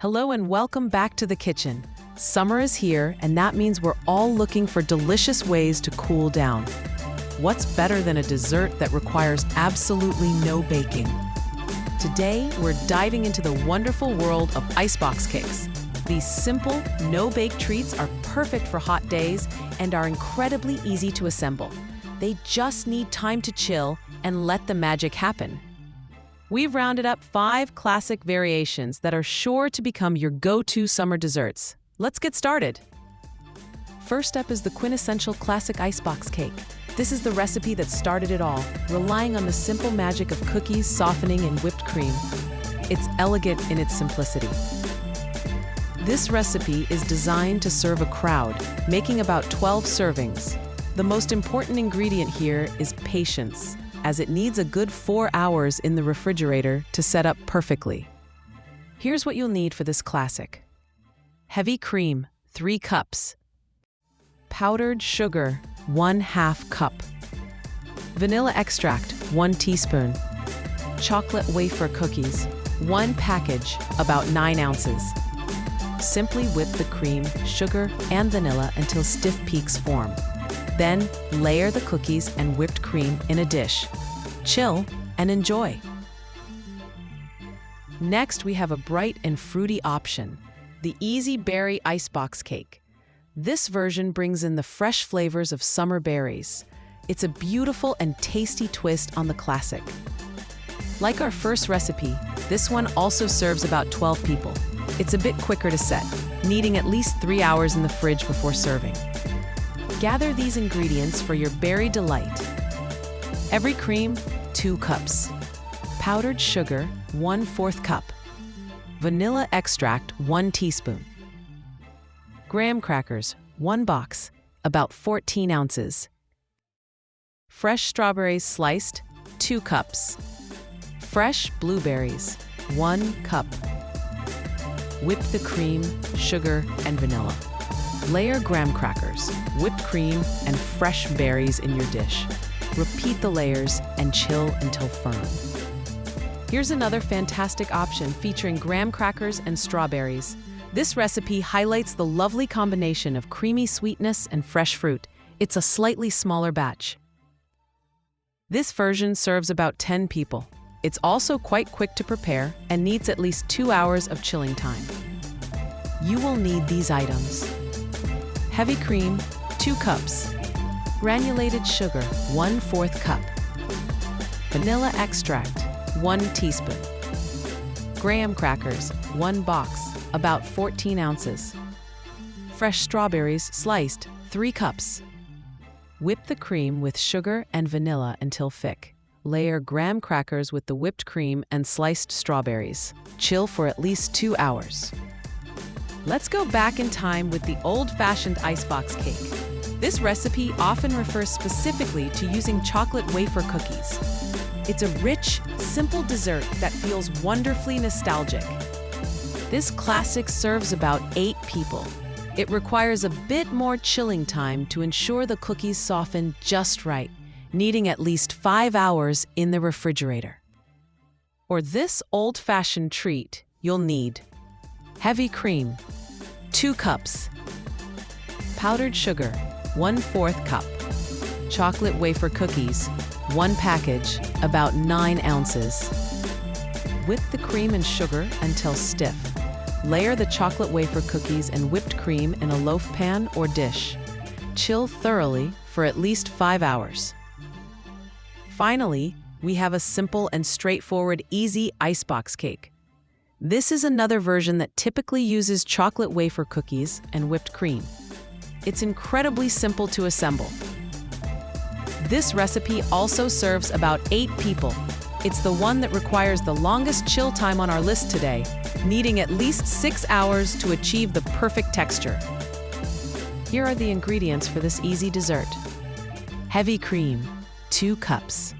Hello and welcome back to the kitchen. Summer is here, and that means we're all looking for delicious ways to cool down. What's better than a dessert that requires absolutely no baking? Today, we're diving into the wonderful world of icebox cakes. These simple, no-bake treats are perfect for hot days and are incredibly easy to assemble. They just need time to chill and let the magic happen. We've rounded up 5 classic variations that are sure to become your go-to summer desserts. Let's get started. First up is the quintessential classic icebox cake. This is the recipe that started it all, relying on the simple magic of cookies, softening, and whipped cream. It's elegant in its simplicity. This recipe is designed to serve a crowd, making about 12 servings. The most important ingredient here is patience, as it needs a good 4 hours in the refrigerator to set up perfectly. Here's what you'll need for this classic. Heavy cream, 3 cups. Powdered sugar, 1/2 cup. Vanilla extract, 1 teaspoon. Chocolate wafer cookies, 1 package, about 9 ounces. Simply whip the cream, sugar, and vanilla until stiff peaks form. Then, layer the cookies and whipped cream in a dish. Chill and enjoy. Next, we have a bright and fruity option, the Easy Berry Icebox Cake. This version brings in the fresh flavors of summer berries. It's a beautiful and tasty twist on the classic. Like our first recipe, this one also serves about 12 people. It's a bit quicker to set, needing at least 3 hours in the fridge before serving. Gather these ingredients for your berry delight. Heavy cream, 2 cups. Powdered sugar, 1/4 cup. Vanilla extract, 1 teaspoon. Graham crackers, 1 box, about 14 ounces. Fresh strawberries sliced, 2 cups. Fresh blueberries, 1 cup. Whip the cream, sugar, and vanilla. Layer graham crackers, whipped cream, and fresh berries in your dish. Repeat the layers and chill until firm. Here's another fantastic option featuring graham crackers and strawberries. This recipe highlights the lovely combination of creamy sweetness and fresh fruit. It's a slightly smaller batch. This version serves about 10 people. It's also quite quick to prepare and needs at least 2 hours of chilling time. You will need these items. Heavy cream, 2 cups. Granulated sugar, 1/4 cup. Vanilla extract, 1 teaspoon. Graham crackers, 1 box, about 14 ounces. Fresh strawberries sliced, 3 cups. Whip the cream with sugar and vanilla until thick. Layer graham crackers with the whipped cream and sliced strawberries. Chill for at least 2 hours. Let's go back in time with the old-fashioned icebox cake. This recipe often refers specifically to using chocolate wafer cookies. It's a rich, simple dessert that feels wonderfully nostalgic. This classic serves about 8 people. It requires a bit more chilling time to ensure the cookies soften just right, needing at least 5 hours in the refrigerator. For this old-fashioned treat, you'll need heavy cream, 2 cups. Powdered sugar, 1/4 cup. Chocolate wafer cookies, 1 package, about 9 ounces. Whip the cream and sugar until stiff. Layer the chocolate wafer cookies and whipped cream in a loaf pan or dish. Chill thoroughly for at least 5 hours. Finally, we have a simple and straightforward easy icebox cake. This is another version that typically uses chocolate wafer cookies and whipped cream. It's incredibly simple to assemble. This recipe also serves about 8 people. It's the one that requires the longest chill time on our list today, needing at least 6 hours to achieve the perfect texture. Here are the ingredients for this easy dessert. Heavy cream, 2 cups.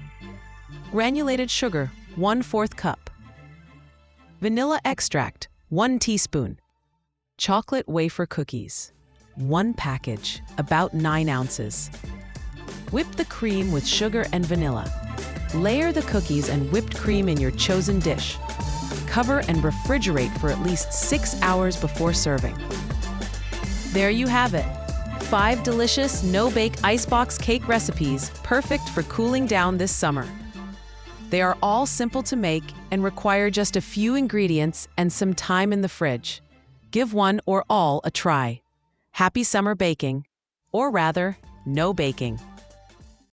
Granulated sugar, 1/4 cup. Vanilla extract, 1 teaspoon. Chocolate wafer cookies, 1 package, about 9 ounces. Whip the cream with sugar and vanilla. Layer the cookies and whipped cream in your chosen dish. Cover and refrigerate for at least 6 hours before serving. There you have it. 5 delicious, no-bake icebox cake recipes, perfect for cooling down this summer. They are all simple to make and require just a few ingredients and some time in the fridge. Give one or all a try. Happy summer baking, or rather, no baking.